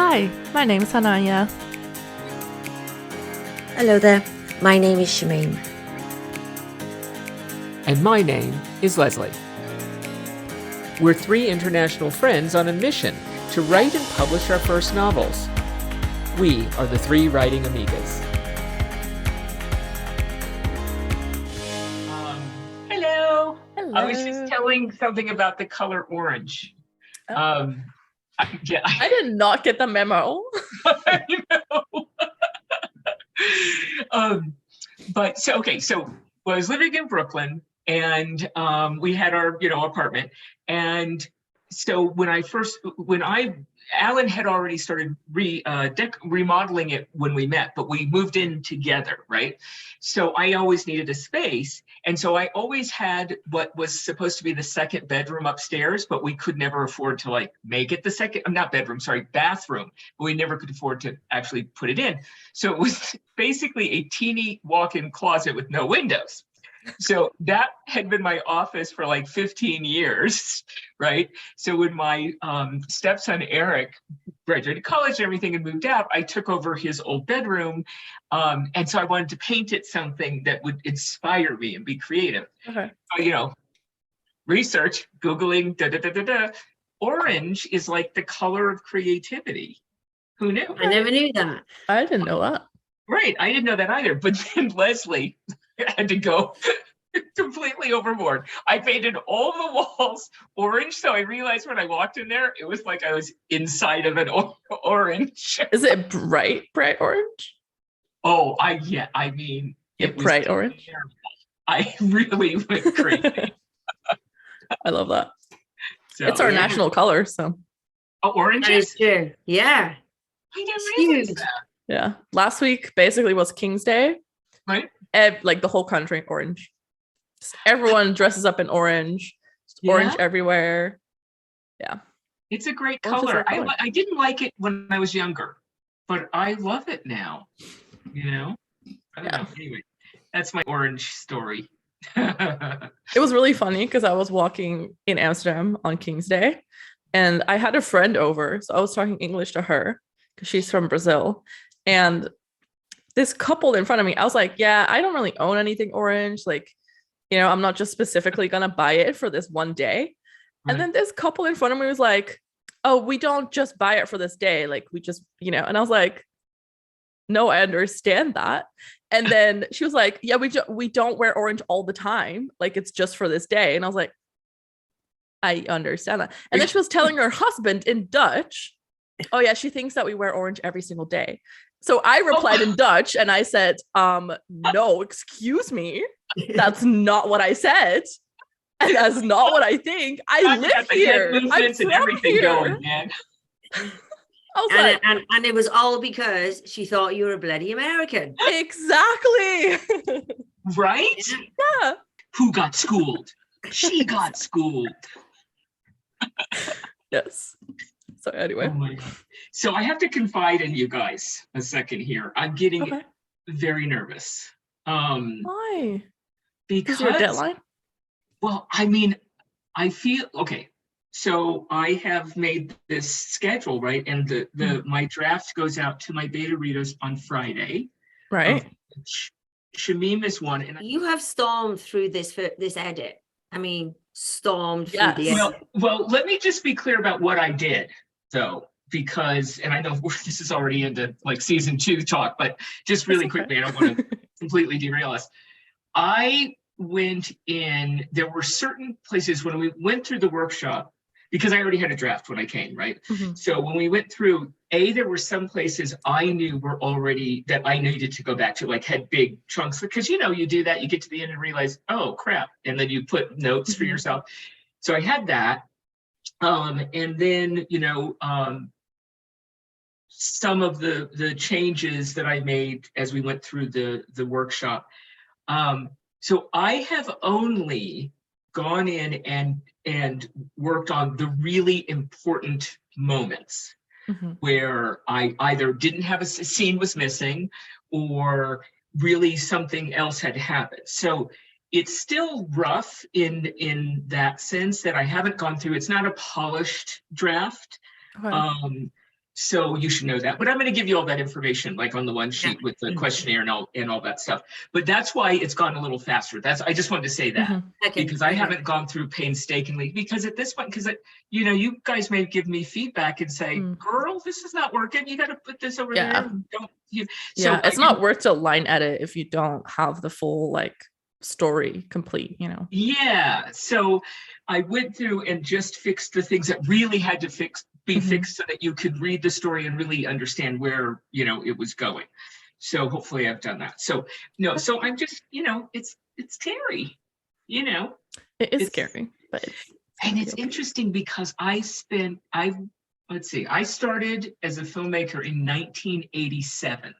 Hi, my name is Hananya. Hello there, my name is Shameem. And my name is Leslie. We're three international friends on a mission to write and publish our first novels. We are the three writing amigas. Hello. Hello. I was just telling something about the color orange. Oh. Yeah, I did not get the memo. I know. So I was living in Brooklyn, and we had our apartment, and so Alan had already started remodeling it when we met, but we moved in together, right? So I always needed a space, and so I always had what was supposed to be the second bedroom upstairs, but we could never afford to make it the second, not bedroom, sorry, bathroom, but we never could afford to actually put it in. So it was basically a teeny walk-in closet with no windows. So that had been my office for 15 years, right? So when my stepson Eric graduated college and everything and moved out, I took over his old bedroom, and so I wanted to paint it something that would inspire me and be creative. Okay. So, research, Googling, orange is like the color of creativity. Who knew? I never knew that. I didn't know that. Right, I didn't know that either. But then Leslie had to go completely overboard. I painted all the walls orange, so I realized when I walked in there, it was like I was inside of an orange. Is it bright orange? Oh, I mean, it was bright orange. terrible. I really went crazy. I love that. So, it's our national color, so. Oh, orange That is true. Yeah. I didn't realize that. Yeah. Last week basically was King's Day. Right. The whole country orange. Just everyone dresses up in orange. Yeah. Orange everywhere. Yeah. It's a great Orange is color. our color. I didn't like it when I was younger, but I love it now. I don't know. Anyway, that's my orange story. It was really funny because I was walking in Amsterdam on King's Day and I had a friend over. So I was talking English to her because she's from Brazil. And this couple in front of me, I was like, yeah, I don't really own anything orange. I'm not just specifically going to buy it for this one day. Right. And then this couple in front of me was like, oh, we don't just buy it for this day. We just, and I was like, no, I understand that. And then she was like, yeah, we don't wear orange all the time. It's just for this day. And I was like, I understand that. And then she was telling her husband in Dutch, oh yeah, she thinks that we wear orange every single day. So I replied in Dutch and I said, no, excuse me. That's not what I said. And that's not what I think. I live here. I'm from everything here. Going, man. I was and it was all because she thought you were a bloody American. Exactly. Right? Yeah. Who got schooled? She got schooled. Yes. So anyway. Oh my God. So I have to confide in you guys a second here. I'm getting very nervous. Why? Because your deadline? Well, I mean, I feel okay. So I have made this schedule, right? And my draft goes out to my beta readers on Friday. Right. Shameem is one. And You have stormed through this edit. I mean, stormed through the edit. Well, let me just be clear about what I did, though, because, and I know this is already into season 2 talk, but just really quickly, I don't want to completely derail us. I went in, there were certain places when we went through the workshop, because I already had a draft when I came, right? Mm-hmm. So when we went through, there were some places I knew were already, that I needed to go back to, had big chunks, because you do that, you get to the end and realize, oh crap, and then you put notes for yourself. So I had that. And then, some of the changes that I made as we went through the workshop. So I have only gone in and worked on the really important moments where I either didn't have a scene was missing or really something else had happened. So it's still rough in that sense that I haven't gone through. It's not a polished draft. So you should know that. But I'm going to give you all that information, like on the one sheet with the questionnaire and all that stuff. But that's why it's gone a little faster. I just wanted to say that because I haven't gone through painstakingly. Because at this point, because you guys may give me feedback and say, "Girl, this is not working. You got to put this over there." So it's not worth to line edit if you don't have the full like story complete. Yeah. So I went through and just fixed the things that really had to be fixed so that you could read the story and really understand where it was going. So hopefully I've done that. So I'm just it's scary. It is scary, but it's interesting because I started as a filmmaker in 1987.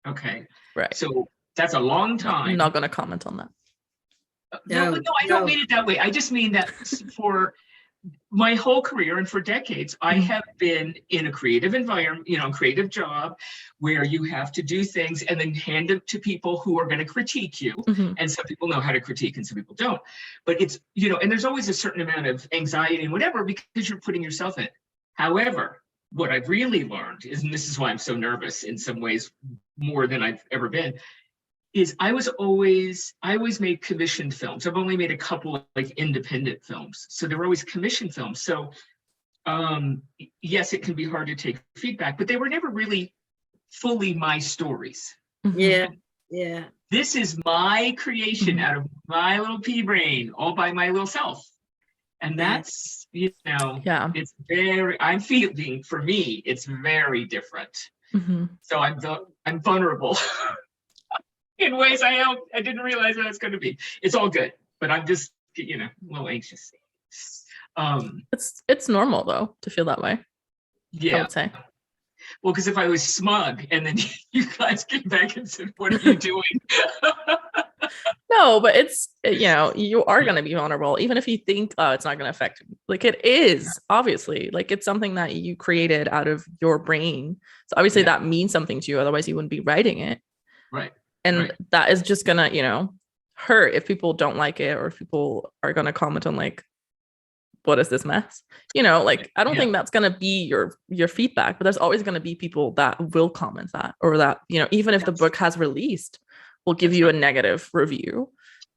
Okay, right. So that's a long time. I'm not going to comment on that. No, I don't mean it that way. I just mean that for my whole career and for decades, I have been in a creative environment, creative job where you have to do things and then hand it to people who are going to critique you. And some people know how to critique and some people don't. But it's, and there's always a certain amount of anxiety and whatever because you're putting yourself in it. However, what I've really learned is, and this is why I'm so nervous in some ways more than I've ever been, is I always made commissioned films. I've only made a couple of like independent films. So they were always commissioned films. So yes, it can be hard to take feedback, but they were never really fully my stories. Yeah. This is my creation out of my little pea brain, all by my little self. And that's, it's I'm feeling, for me, it's very different. So I'm vulnerable. In ways I didn't realize I was going to be. It's all good, but I'm just, a little anxious. It's normal though to feel that way. Yeah. I would say. Well, because if I was smug and then you guys came back and said, "What are you doing?" No, but it's you are going to be vulnerable, even if you think, "Oh, it's not going to affect you." Like it is, obviously. Like it's something that you created out of your brain. So obviously that means something to you. Otherwise, you wouldn't be writing it. Right. And that is just gonna, hurt if people don't like it or if people are gonna comment on like, what is this mess? Like I don't think that's gonna be your feedback, but there's always gonna be people that will comment that or that, even if the book has released, will give you a negative review.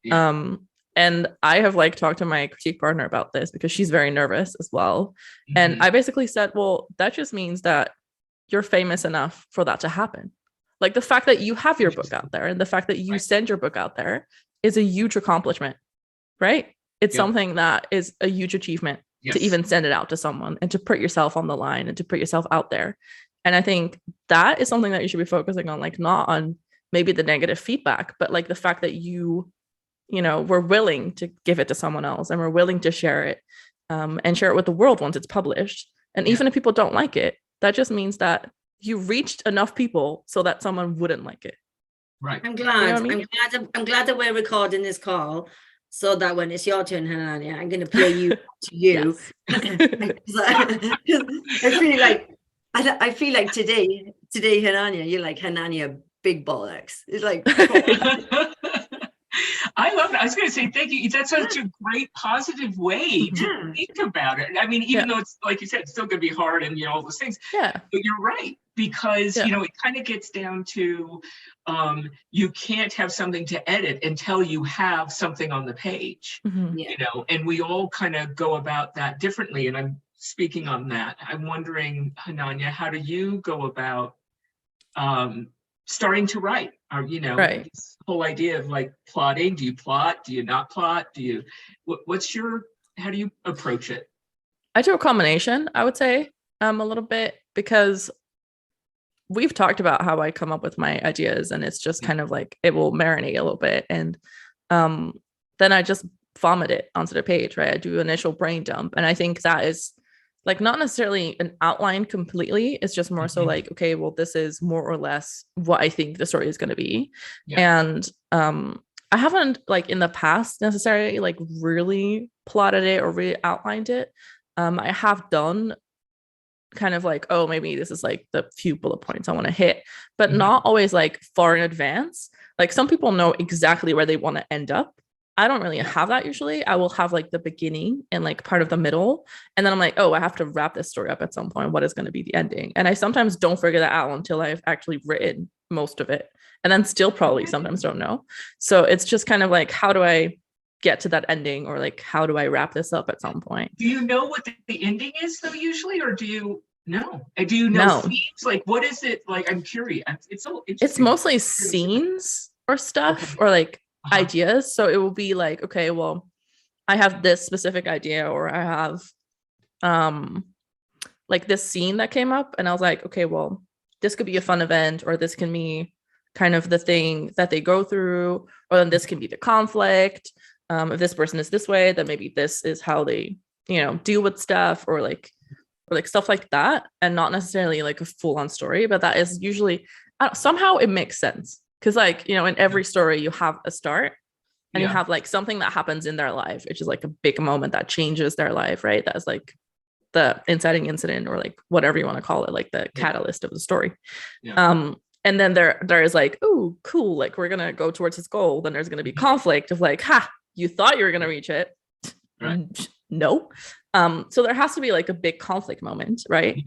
Yeah. And I have like talked to my critique partner about this because she's very nervous as well. And I basically said, well, that just means that you're famous enough for that to happen. Like the fact that you have your book out there and the fact that you send your book out there is a huge accomplishment, right? It's something that is a huge achievement to even send it out to someone and to put yourself on the line and to put yourself out there. And I think that is something that you should be focusing on, like not on maybe the negative feedback, but like the fact that you were willing to give it to someone else and we're willing to share it and share it with the world once it's published. And even if people don't like it, that just means that you reached enough people so that someone wouldn't like it. Right. I'm glad. I'm glad that we're recording this call so that when it's your turn, Hananya, I'm going to play you to you. I feel like today, Hananya, you're like Hananya, big bollocks. It's like. I love it. I was going to say thank you. That's such a great positive way to think about it. I mean, even though it's like you said, it's still going to be hard and all those things. Yeah. But you're right because it kind of gets down to you can't have something to edit until you have something on the page. And we all kind of go about that differently. And I'm speaking on that. I'm wondering, Hananya, how do you go about starting to write? Or this whole idea of like plotting. Do you plot? Do you not plot? Do you how do you approach it? I do a combination, I would say, a little bit, because we've talked about how I come up with my ideas and it's just kind of like it will marinate a little bit and then I just vomit it onto the page, right? I do initial brain dump, and I think that is like not necessarily an outline completely. It's just more so like, okay, well, this is more or less what I think the story is going to be. And I haven't like in the past necessarily like really plotted it or really outlined it. I have done kind of like, oh, maybe this is like the few bullet points I want to hit, but not always like far in advance. Like some people know exactly where they want to end up. I don't really have that usually. I will have like the beginning and like part of the middle. And then I'm like, oh, I have to wrap this story up at some point. What is going to be the ending? And I sometimes don't figure that out until I've actually written most of it. And then still probably sometimes don't know. So it's just kind of like, how do I get to that ending, or like, how do I wrap this up at some point? Do you know what the ending is though, usually, or do you know? Do you know themes? Like, what is it? Like, I'm curious. It's so interesting. It's mostly scenes or stuff, or like ideas. So it will be like, okay, well, I have this specific idea, or I have like this scene that came up, and I was like, okay, well, this could be a fun event, or this can be kind of the thing that they go through, or then this can be the conflict. If this person is this way, then maybe this is how they, deal with stuff, or like stuff like that, and not necessarily like a full-on story, but that is usually somehow it makes sense, because like, in every story you have a start, and you have like something that happens in their life, which is like a big moment that changes their life, right? That's like the inciting incident, or like whatever you want to call it, like the catalyst of the story. And then there is like, oh, cool, like we're gonna go towards this goal. Then there's gonna be conflict of like, you thought you were gonna reach it, right? No. So there has to be like a big conflict moment, right?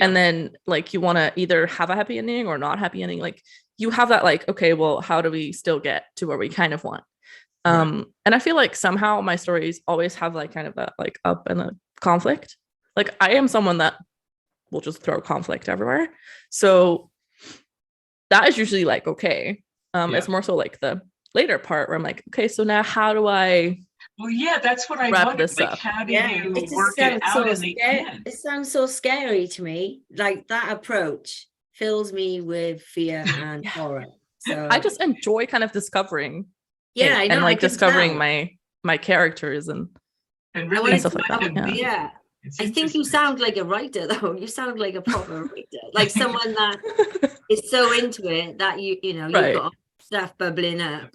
And then like you want to either have a happy ending or not happy ending. Like you have that like, okay, well, how do we still get to where we kind of want? And I feel like somehow my stories always have like kind of that like up and a conflict. Like I am someone that will just throw conflict everywhere. So that is usually like, okay. It's more so like the later part where I'm like, okay, so now how do I that's what I wrap wondered. this Like, up? how do you work it out in the end? It sounds so scary to me. Like that approach fills me with fear and horror. So I just enjoy kind of discovering I know, and like I can discovering tell. my characters and really and stuff like that. Yeah. I think you sound like a writer though. You sound like a proper writer, like someone that is so into it that you've got stuff bubbling up,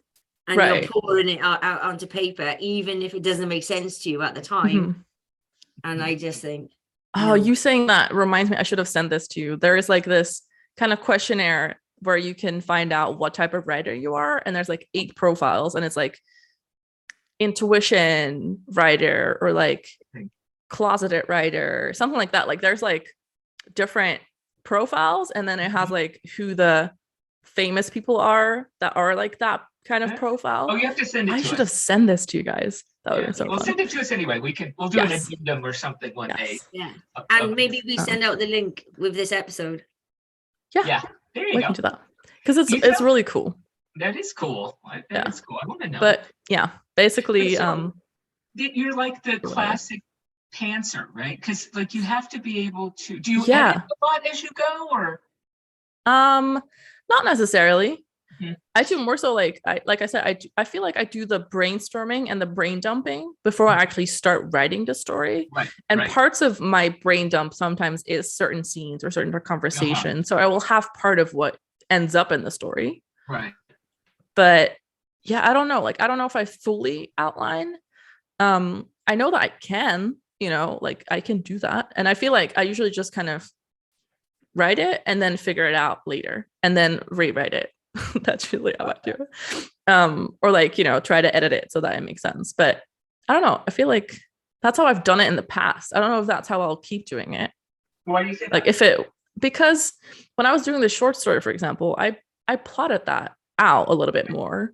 and you're pouring it out onto paper, even if it doesn't make sense to you at the time. And I just think, you saying that reminds me, I should have sent this to you. There is like this kind of questionnaire where you can find out what type of writer you are, and there's like 8 profiles, and it's like intuition writer, or like closeted writer, something like that. Like there's like different profiles, and then it has like who the famous people are that are like that kind of profile. Oh, you have to send it to us. I should have sent this to you guys. That would be so fun. Send it to us anyway. We'll do an addendum or something one day. Yeah. And maybe we send out the link with this episode. Yeah. There you we go. can do that, because it's really cool. That is cool. That is cool. I want to know. But basically, you're like the classic pantser, right? Because like you have to be able to. Do you edit a lot as you go, or? Not necessarily. I do more so like I said, I feel like I do the brainstorming and the brain dumping before I actually start writing the story. And parts of my brain dump sometimes is certain scenes or certain conversations. So I will have part of what ends up in the story. Right. But I don't know. Like I don't know if I fully outline. I know that I can, like I can do that. And I feel like I usually just kind of write it and then figure it out later and then rewrite it. That's really how I do it. Or like, try to edit it so that it makes sense. But I don't know. I feel like that's how I've done it in the past. I don't know if that's how I'll keep doing it. Why do you think like that? Because when I was doing the short story, for example, I plotted that out a little bit more.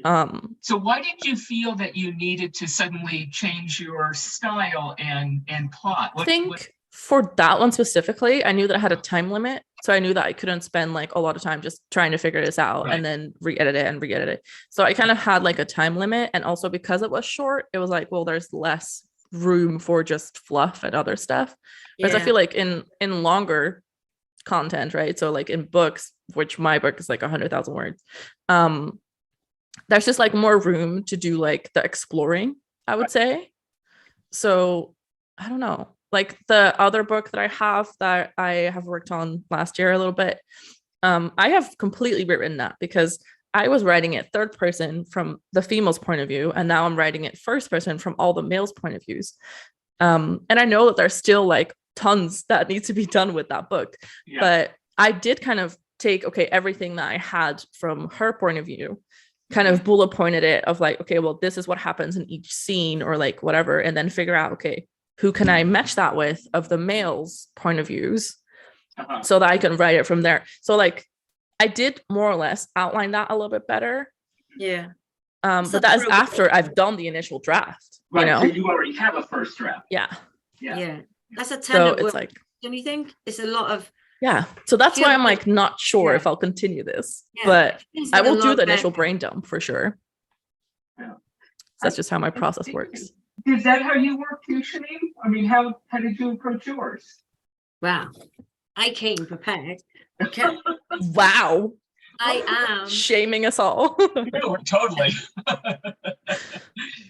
So why did you feel that you needed to suddenly change your style and plot? For that one specifically, I knew that I had a time limit. So I knew that I couldn't spend like a lot of time just trying to figure this out and then re-edit it. So I kind of had like a time limit. And also because it was short, it was like, well, there's less room for just fluff and other stuff. Whereas I feel like in longer content, right? So like in books, which my book is like 100,000 words, there's just like more room to do like the exploring, I would say. So I don't know. Like the other book that I have worked on last year a little bit, I have completely rewritten that because I was writing it third person from the female's point of view, and now I'm writing it first person from all the males' point of views. And I know that there's still like tons that needs to be done with that book, but I did kind of take everything that I had from her point of view kind of bullet pointed it of like, okay, well, this is what happens in each scene or like whatever, and then figure out, okay, who can I match that with of the male's point of views, so that I can write it from there. So like I did more or less outline that a little bit better. Yeah. But that is after I've done the initial draft. Right. You know? So you already have a first draft. Yeah. Yeah. That's a ton So of it's work. like, Don't you think? It's a lot of. yeah. So that's why I'm like not sure if I'll continue this, but I will do the initial brain dump for sure. Yeah. That's just how my process works. Is that how you work too, Shameem? I mean, how did you approach yours? Wow. I came prepared. Okay. Wow. I am shaming us all. No, totally.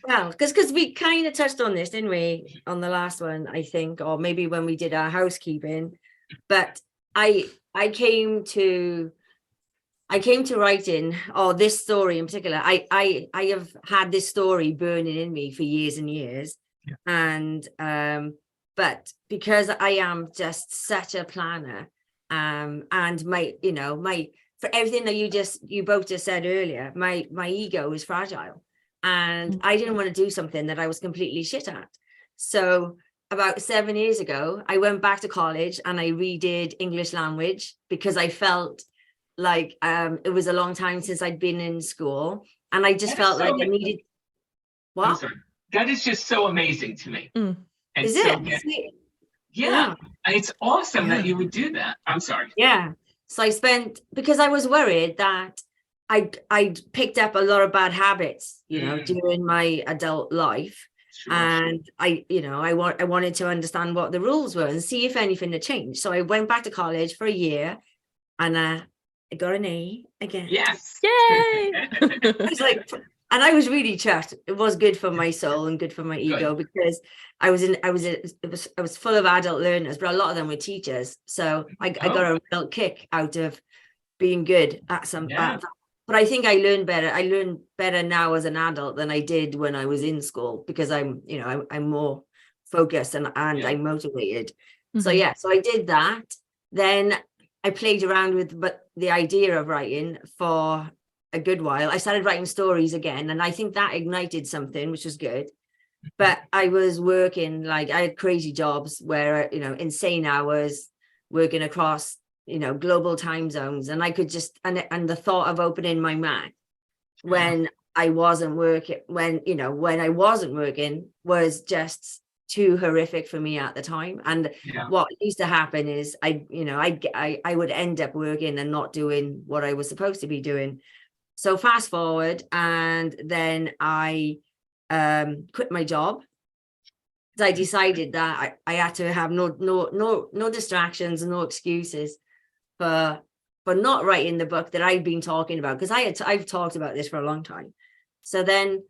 Well, because we kind of touched on this, didn't we, on the last one, I think, or maybe when we did our housekeeping. But I came to writing, or this story in particular. I have had this story burning in me for years and years, and but because I am just such a planner, and my for everything that you both just said earlier, my ego is fragile, and I didn't want to do something that I was completely shit at. So about 7 years ago, I went back to college and I redid English language because I felt like it was a long time since I'd been in school, and I just felt like I needed. What? I'm sorry. That is just so amazing to me. Mm. And is so, it? Yeah. It's awesome that you would do that. I'm sorry. Yeah. So I spent, because I was worried that I picked up a lot of bad habits, during my adult life. Sure. And I wanted to understand what the rules were and see if anything had changed. So I went back to college for a year, and I got an A again. Yes. Yay. I was like, and I was really chuffed. It was good for my soul and good for my ego, because I was full of adult learners, but a lot of them were teachers. So I got a real kick out of being good at some. But I think I learned better. I learned better now as an adult than I did when I was in school, because I'm more focused and I'm motivated. Mm-hmm. So I did that. Then I played around with the idea of writing for a good while. I started writing stories again, and I think that ignited something, which was good. But I was working, like, I had crazy jobs where, insane hours, working across, global time zones. And I could just, and the thought of opening my Mac when I wasn't working, when I wasn't working, was just too horrific for me at the time. And what used to happen is I would end up working and not doing what I was supposed to be doing. So fast forward, and then I quit my job. I decided that I had to have no distractions, no excuses for not writing the book that I'd been talking about, because I've talked about this for a long time. So then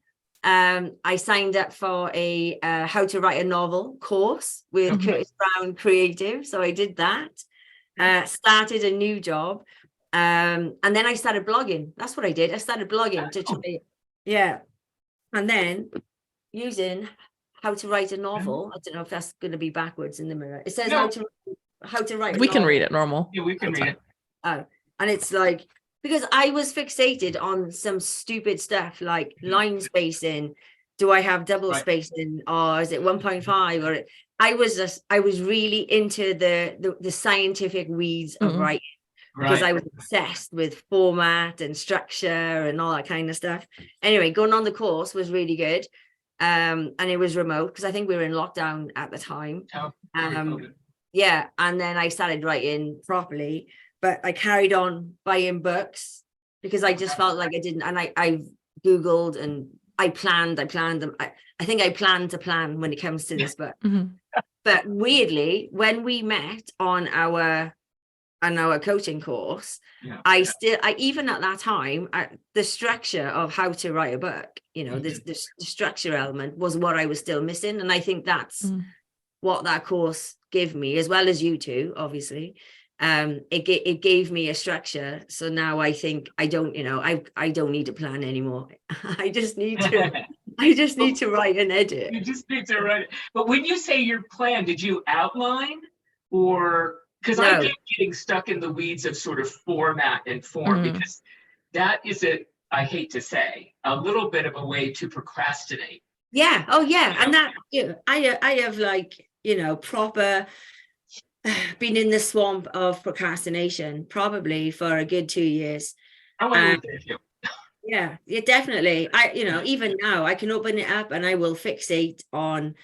I signed up for a how to write a novel course with Curtis Brown Creative. So I did that, started a new job, and then I started blogging. That's what I did. I started blogging to try, and then using how to write a novel. I don't know if that's going to be backwards in the mirror. It says how to write. We can read it normal. Yeah, we can read it. Oh, and it's like, because I was fixated on some stupid stuff like line spacing. Do I have double spacing, or is it 1.5? Or I was really into the scientific weeds of writing, because I was obsessed with format and structure and all that kind of stuff. Anyway, going on the course was really good. And it was remote, because I think we were in lockdown at the time. And then I started writing properly, but I carried on buying books because I just felt like I didn't. And I Googled and I planned them. I think I planned to plan when it comes to this book. But weirdly, when we met on our coaching course, I even at that time, the structure of how to write a book, the structure element was what I was still missing. And I think that's what that course gave me, as well as you two, obviously. It gave me a structure. So now I think I don't need to plan anymore. I just need to write and edit. You just need to write it. But when you say your plan, did you outline, or? Because I keep getting stuck in the weeds of sort of format and form, because that is I hate to say, a little bit of a way to procrastinate. Yeah. Oh yeah. And that, I have like, proper been in the swamp of procrastination probably for a good 2 years. I want to live there too. Yeah, definitely. Even now I can open it up and I will fixate on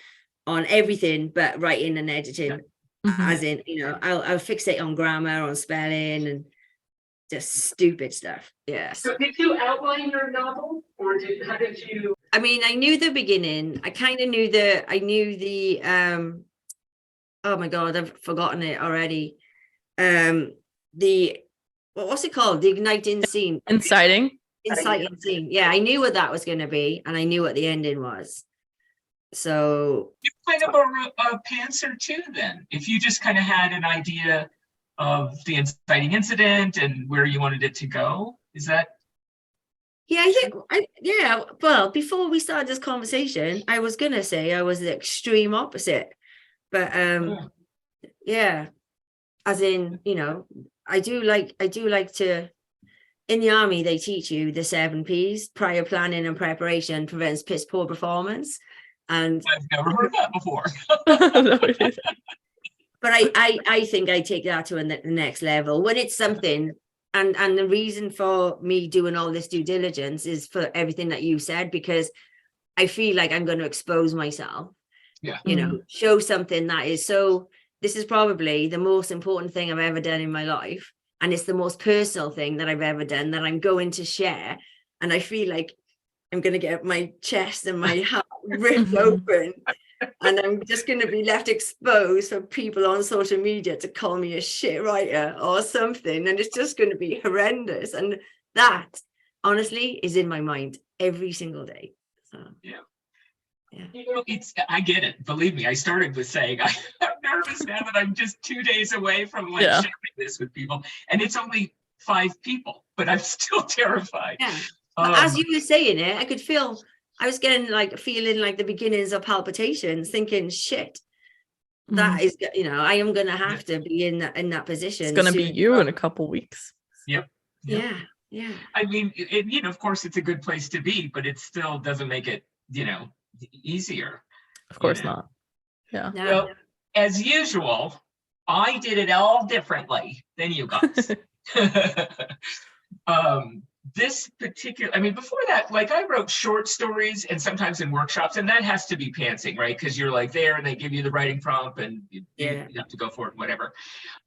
everything but writing and editing. As in, I'll fixate on grammar, on spelling, and just stupid stuff. Yeah. So did you outline your novel, or how did you? I mean, I knew the beginning. I kind of knew the oh my God, I've forgotten it already. What's it called? The igniting scene. Inciting scene. Yeah, I knew what that was going to be, and I knew what the ending was. So you're kind of a pantser too, then. If you just kind of had an idea of the inciting incident and where you wanted it to go, is that? Yeah, well, before we started this conversation, I was gonna say I was the extreme opposite, but yeah, as in, I do like to. In the army, they teach you the 7 Ps: prior planning and preparation prevents piss poor performance. And I've never heard that before. But I think I take that to the next level when it's something. And the reason for me doing all this due diligence is for everything that you said, because I feel like I'm going to expose myself. Yeah. Show something that is so. This is probably the most important thing I've ever done in my life. And it's the most personal thing that I've ever done that I'm going to share. And I feel like I'm going to get my chest and my heart ripped open. And I'm just going to be left exposed for people on social media to call me a shit writer or something. And it's just going to be horrendous. And that, honestly, is in my mind every single day. So, yeah. I get it. Believe me, I started with saying I'm nervous now that I'm just 2 days away from sharing this with people, and it's only 5 people, but I'm still terrified. Yeah. As you were saying it, I could feel. I was getting feeling like the beginnings of palpitations, thinking, "Shit, that is, I am going to have to be in that position." It's going to be you in a couple weeks. Yep. Yeah. I mean, of course, it's a good place to be, but it still doesn't make it, easier. Of course not. Yeah. No. Well, as usual, I did it all differently than you guys. This particular, before that, I wrote short stories and sometimes in workshops, and that has to be pantsing, right? Because you're there and they give you the writing prompt and you have to go for it, whatever.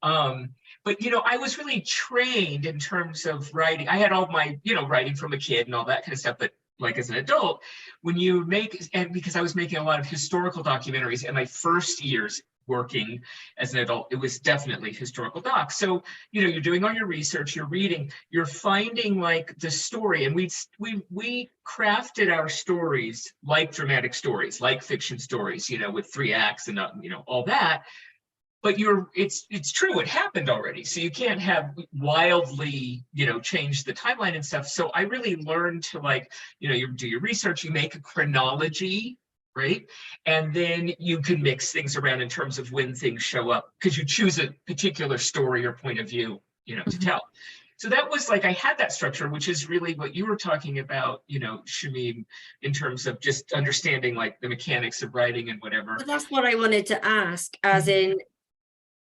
But, I was really trained in terms of writing. I had all my, writing from a kid and all that kind of stuff, but as an adult, when you because I was making a lot of historical documentaries in my first years working as an adult, it was definitely historical docs. So, you're doing all your research, you're reading, you're finding the story. And we crafted our stories like dramatic stories, like fiction stories, with 3 acts and, all that. But it's true, it happened already. So you can't have wildly, change the timeline and stuff. So I really learned to you do your research, you make a chronology, right? And then you can mix things around in terms of when things show up, because you choose a particular story or point of view, to tell. So that was I had that structure, which is really what you were talking about, Shameem, in terms of just understanding the mechanics of writing and whatever. But that's what I wanted to ask, as in,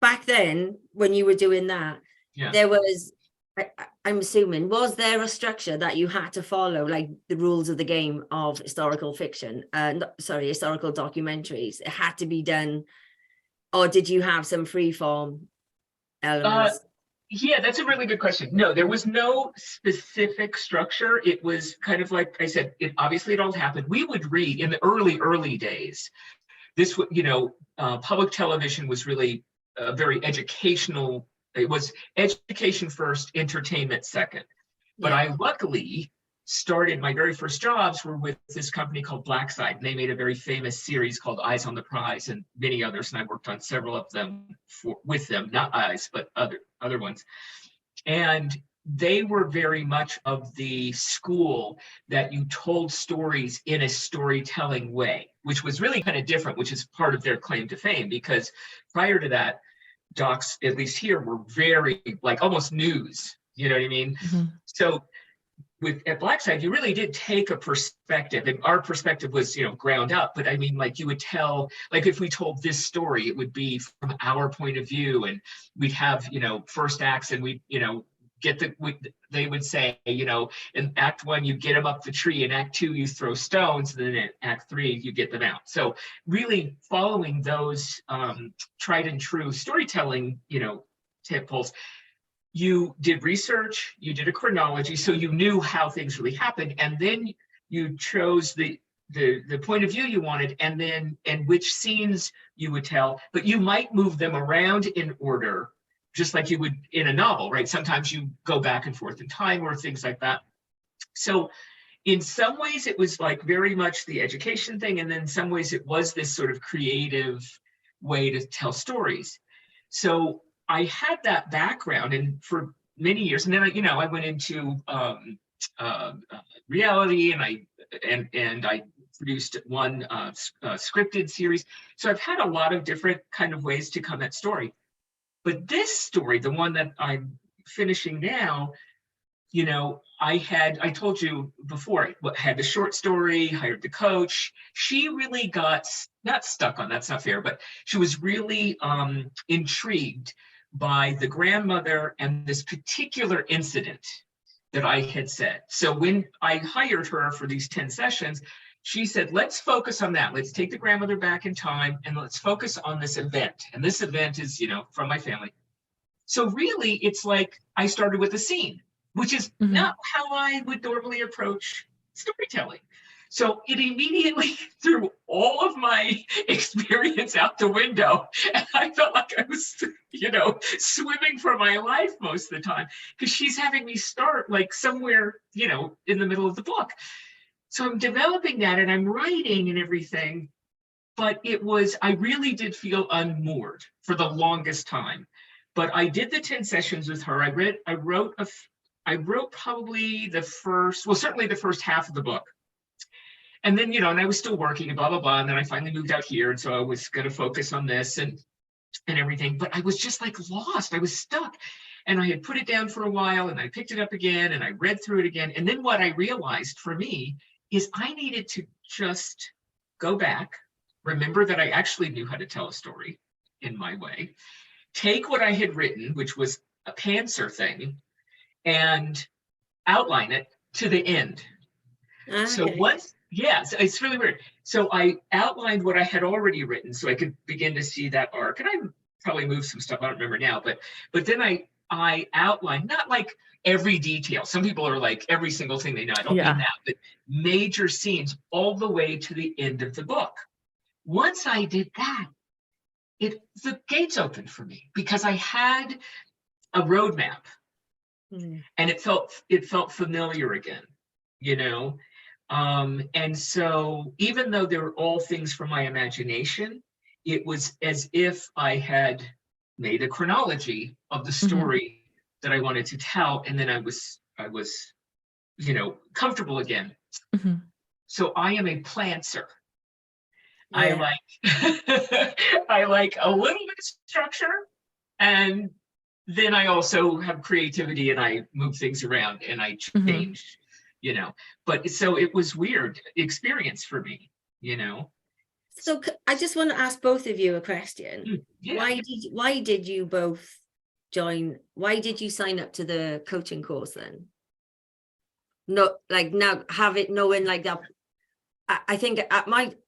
back then, when you were doing that, there was, I'm assuming, was there a structure that you had to follow, the rules of the game of historical fiction? Historical documentaries. It had to be done, or did you have some free-form elements? Yeah, that's a really good question. No, there was no specific structure. It was kind of like I said, it all happened. We would read in the early days. This, public television was really very educational. It was education first, entertainment second. But I luckily started, my very first jobs were with this company called Blackside, and they made a very famous series called Eyes on the Prize and many others. And I worked on several of them with them, not Eyes, but other ones. And they were very much of the school that you told stories in a storytelling way, which was really kind of different, which is part of their claim to fame, because prior to that, docs, at least here, were very almost news, you know what I mean? So at Blackside, you really did take a perspective, and our perspective was, ground up. But I mean, like, you would tell, like, if we told this story, it would be from our point of view, and we'd have, first acts, and we, they would say, in Act 1, you get them up the tree. In Act 2, you throw stones. And then in Act 3, you get them out. So really following those tried and true storytelling, tentpoles. You did research, you did a chronology, so you knew how things really happened, and then you chose the point of view you wanted, and which scenes you would tell, but you might move them around in order, just like you would in a novel, right? Sometimes you go back and forth in time or things like that. So in some ways it was like very much the education thing, and then in some ways it was this sort of creative way to tell stories. So I had that background, and for many years, and then I went into reality, and I produced one scripted series. So I've had a lot of different kind of ways to come at story. But this story, the one that I'm finishing now, I told you before, had the short story, hired the coach. She really got not stuck on, that's not fair, but she was really intrigued by the grandmother and this particular incident that I had said. So when I hired her for these 10 sessions, she said, let's focus on that. Let's take the grandmother back in time and let's focus on this event. And this event is, from my family. So really, it's like I started with a scene, which is not how I would normally approach storytelling. So it immediately threw all of my experience out the window. And I felt like I was, swimming for my life most of the time, because she's having me start like somewhere, in the middle of the book. So I'm developing that and I'm writing and everything. But I really did feel unmoored for the longest time. But I did the 10 sessions with her. I wrote probably certainly the first half of the book. And then, and I was still working and blah, blah, blah. And then I finally moved out here. And so I was going to focus on this and everything. But I was just like lost. I was stuck. And I had put it down for a while and I picked it up again and I read through it again. And then what I realized for me is I needed to just go back, remember that I actually knew how to tell a story in my way, take what I had written, which was a pantser thing, and outline it to the end. Okay. So yes, it's really weird. So I outlined what I had already written so I could begin to see that arc. And I probably moved some stuff, I don't remember now, but then I outlined, not like every detail. Some people are like every single thing they know. I don't mean that, but major scenes all the way to the end of the book. Once I did that, the gates opened for me because I had a roadmap and it felt familiar again, and so even though they were all things from my imagination, it was as if I had made a chronology of the story that I wanted to tell, and then I was comfortable again. So I am a plantser. Yeah. I like a little bit of structure, and then I also have creativity and I move things around and I change, but so it was weird experience for me, So I just want to ask both of you a question. Yeah. Why did you both join? Why did you sign up to the coaching course then? No, like now have it knowing like that. I think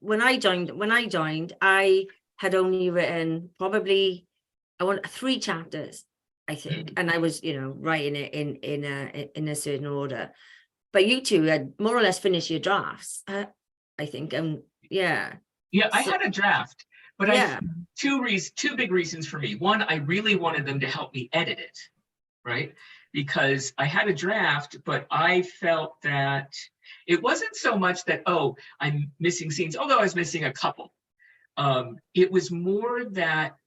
when I joined, I had only written probably 3 chapters, I think, and I was, writing it in a certain order. But you two had more or less finished your drafts, I think. Yeah, I had a draft, but I had two big reasons for me. One, I really wanted them to help me edit it, right? Because I had a draft, but I felt that it wasn't so much that, I'm missing scenes, although I was missing a couple. It was more that,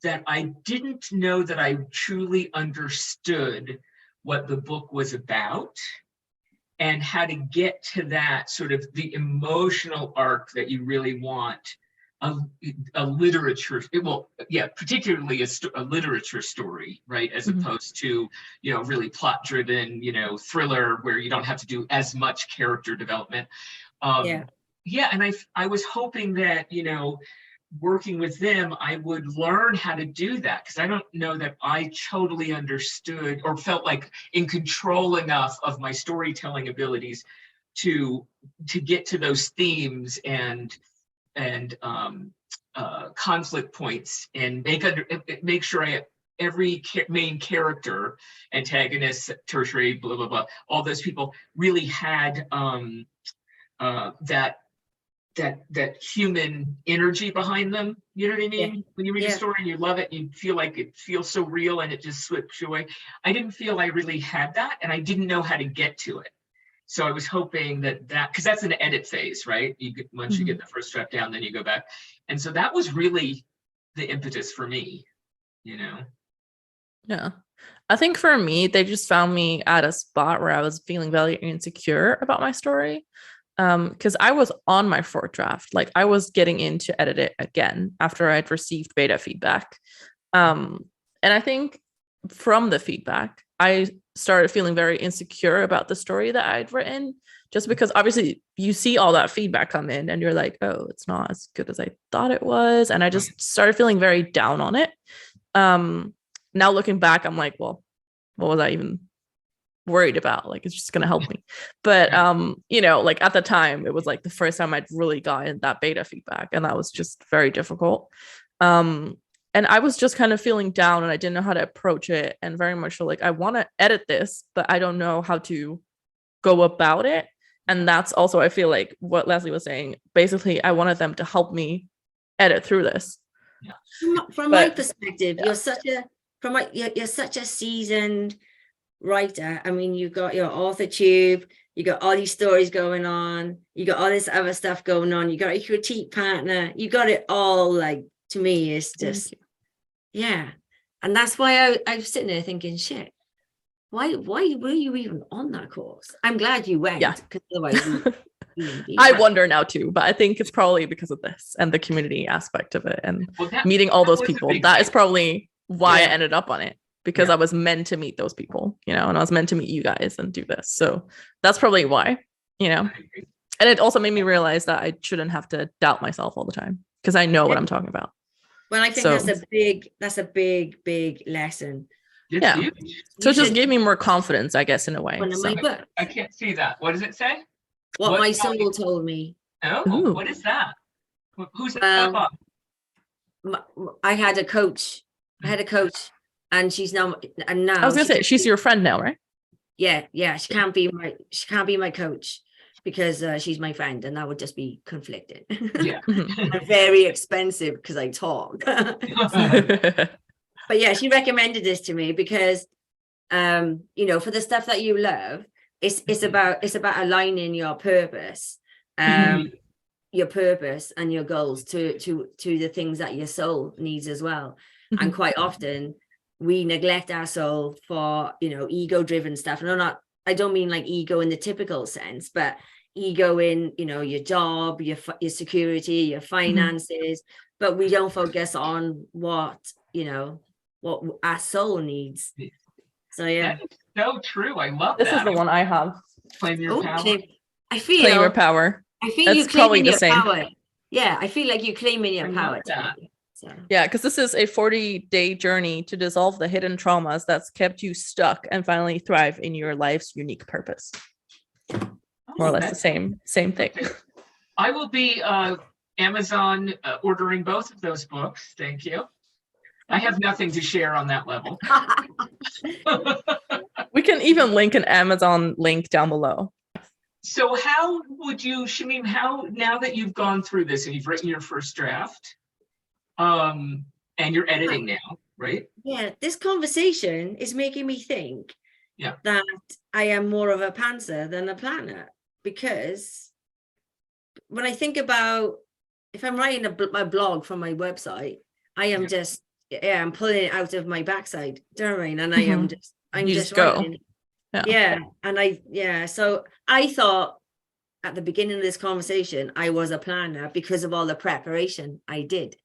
that I didn't know that I truly understood what the book was about and how to get to that sort of the emotional arc that you really want a literature, well, yeah, particularly a literature story, right? As opposed to, really plot driven, thriller where you don't have to do as much character development. Yeah. And I was hoping that, working with them, I would learn how to do that, because I don't know that I totally understood or felt like in control enough of my storytelling abilities to get to those themes and conflict points, and make sure I have every main character, antagonist, tertiary, blah blah blah, all those people really had that human energy behind them. You know what I mean? Yeah. When you read a story and you love it, you feel like it feels so real and it just slips away. I didn't feel I really had that, and I didn't know how to get to it. So I was hoping that because that's an edit phase, right? Once you get the first draft down, then you go back. And so that was really the impetus for me, Yeah. I think for me, they just found me at a spot where I was feeling very insecure about my story. Because I was on my fourth draft. Like, I was getting in to edit it again after I'd received beta feedback. And I think from the feedback, I started feeling very insecure about the story that I'd written, just because obviously you see all that feedback come in and you're like, oh, it's not as good as I thought it was. And I just started feeling very down on it. Now looking back, I'm like, well, what was I even worried about? Like, it's just going to help me. But, like at the time, it was like the first time I'd really gotten that beta feedback, and that was just very difficult. And I was just kind of feeling down, and I didn't know how to approach it, and very much like, I want to edit this, but I don't know how to go about it. And that's also, I feel like what Leslie was saying, basically I wanted them to help me edit through this. From my perspective, you're such a seasoned writer. I mean, you've got your author tube, you got all these stories going on, you got all this other stuff going on, you got a critique partner, you got it all. Like, to me, it's just, yeah. And that's why I was sitting there thinking, shit, why were you even on that course? I'm glad you went, because otherwise I wonder now too, but I think it's probably because of this and the community aspect of it, and meeting all those people. That is probably why I ended up on it, because I was meant to meet those people, and I was meant to meet you guys and do this. So that's probably why, And it also made me realize that I shouldn't have to doubt myself all the time, because I know what I'm talking about. Well, I think that's a big lesson. Yeah. So it just gave me more confidence, I guess, in a way. I can't see that. What does it say? What my soul told me. Oh, ooh. What is that? Who's that? I had a coach. And she's now. And now I was gonna say, she's your friend now, right? Yeah. She can't be my coach, because she's my friend, and that would just be conflicted. Yeah. And very expensive, because I talk. But yeah, she recommended this to me because, for the stuff that you love, it's about aligning your purpose, your purpose and your goals to the things that your soul needs as well. And quite often we neglect our soul for, ego-driven stuff. And I don't mean like ego in the typical sense, but ego in, your job, your security, your finances, but we don't focus on what our soul needs. So yeah. That is so true. I love this is the one I have. Claim your power. I feel claim your power. I feel that's you probably the your same. Power. Yeah, I feel like you claiming your power. So. Yeah, because this is a 40-day journey to dissolve the hidden traumas that's kept you stuck and finally thrive in your life's unique purpose. More or less the same thing. I will be Amazon ordering both of those books. Thank you. I have nothing to share on that level. We can even link an Amazon link down below. So how would you, Shameem, now that you've gone through this and you've written your first draft, and you're editing now, right? Yeah, this conversation is making me think that I am more of a pantser than a planner, because when I think about, if I'm writing my blog from my website, I am just, I'm pulling it out of my backside, do you know what I mean? And I'm just writing. And so I thought at the beginning of this conversation, I was a planner because of all the preparation I did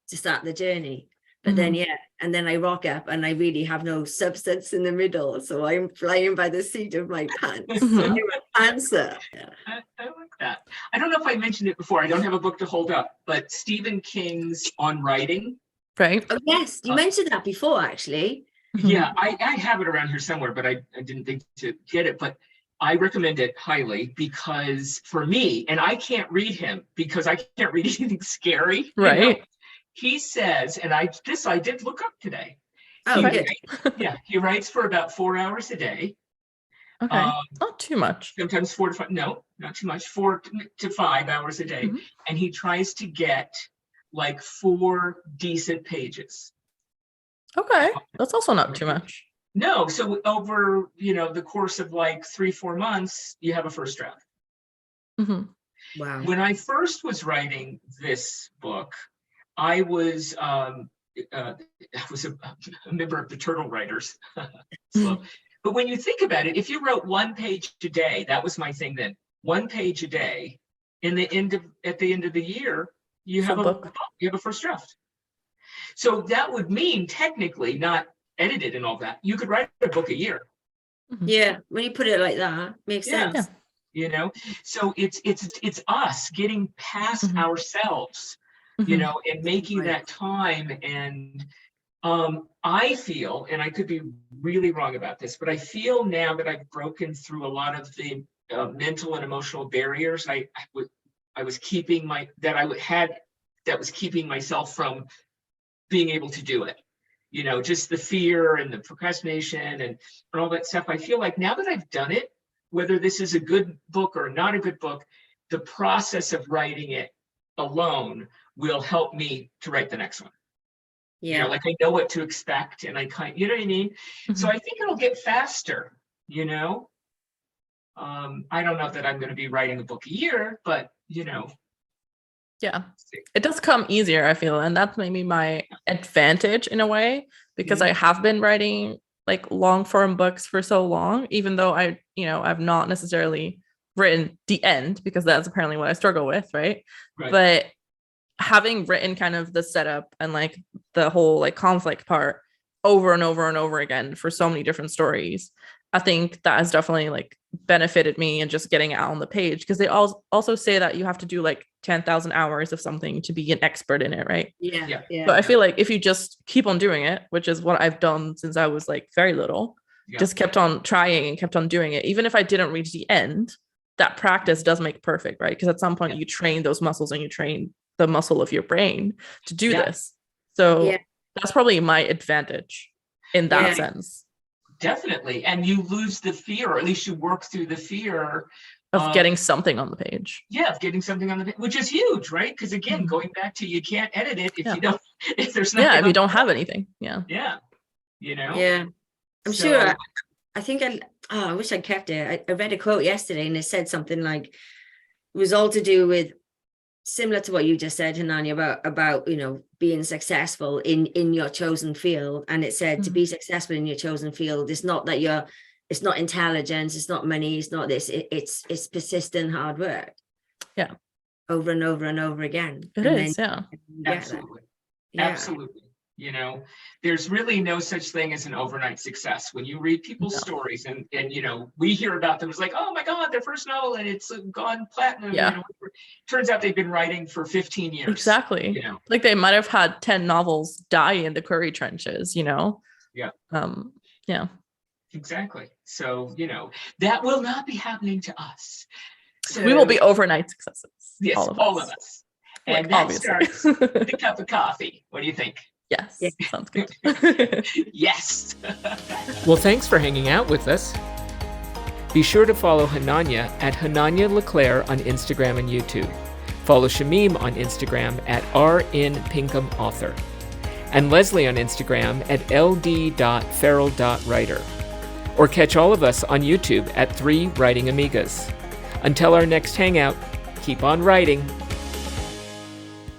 to start the journey. But then, and then I rock up and I really have no substance in the middle. So I'm flying by the seat of my pants. I'm an answer. I like that. I don't know if I mentioned it before. I don't have a book to hold up, but Stephen King's On Writing. Right. Oh, yes. You mentioned that before, actually. Yeah, I have it around here somewhere, but I didn't think to get it. But I recommend it highly because for me, and I can't read him because I can't read anything scary. Right. You know? He says, and I did look up today. Oh, good. He writes for about 4 hours a day. Okay. Not too much. Sometimes 4 to 5. No, not too much. 4 to 5 hours a day. And he tries to get like 4 decent pages. Okay. That's also not too much. No. So over, the course of like 3-4 months, you have a first draft. Wow. When I first was writing this book, I was a member of the Turtle Writers. But when you think about it, if you wrote 1 page a day, that was my thing then. 1 page a day. At the end of the year, you have a first draft. So that would mean technically not edited and all that. You could write a book a year. Yeah, when you put it like that, makes sense. Yeah. So it's us getting past ourselves. And making that time. And I feel, and I could be really wrong about this, but I feel now that I've broken through a lot of the mental and emotional barriers I was keeping that was keeping myself from being able to do it. Just the fear and the procrastination and all that stuff. I feel like now that I've done it, whether this is a good book or not a good book, the process of writing it alone will help me to write the next one. Yeah. Like I know what to expect and I you know what I mean? So I think it'll get faster, I don't know that I'm going to be writing a book a year, but Yeah, it does come easier, I feel. And that's maybe my advantage in a way, because I have been writing like long form books for so long, even though I've not necessarily written the end, because that's apparently what I struggle with. Right. But having written kind of the setup and like the whole like conflict part over and over and over again for so many different stories, I think that has definitely like benefited me and just getting it out on the page, because they also say that you have to do like 10,000 hours of something to be an expert in it, right? Yeah. But I feel like if you just keep on doing it, which is what I've done since I was like very little, just kept on trying and kept on doing it, even if I didn't reach the end, that practice does make perfect, right? Because at some point you train those muscles and you train the muscle of your brain to do this. So that's probably my advantage in that sense. Definitely. And you lose the fear, or at least you work through the fear of getting something on the page. Yeah, of getting something on the page, which is huge, right? Because again, going back to, you can't edit it if you don't, if there's nothing. Yeah, if you don't have anything. Yeah. Yeah. Yeah. I'm sure. I think I wish I'd kept it. I read a quote yesterday and it said something like, it was all to do with, similar to what you just said, Hananya, about being successful in your chosen field. And it said to be successful in your chosen field, it's not that it's not intelligence, it's not money, it's not this, it's persistent hard work. Yeah. Over and over and over again. It is. Absolutely. Absolutely. There's really no such thing as an overnight success. When you read people's stories and we hear about them, it's like, oh my God, their first novel and it's gone platinum. Turns out they've been writing for 15 years. Exactly. Like they might have had 10 novels die in the Curry trenches, Yeah. Exactly. So, that will not be happening to us. So, we will be overnight successes. Yes, all of us. And that starts with a cup of coffee. What do you think? Yes, sounds good. Yes. Well, thanks for hanging out with us. Be sure to follow Hananya at Hananya LeClaire on Instagram and YouTube. Follow Shameem on Instagram at rnpinkhamauthor. And Leslie on Instagram at ld.feral.writer. Or catch all of us on YouTube at 3 Writing Amigas. Until our next hangout, keep on writing.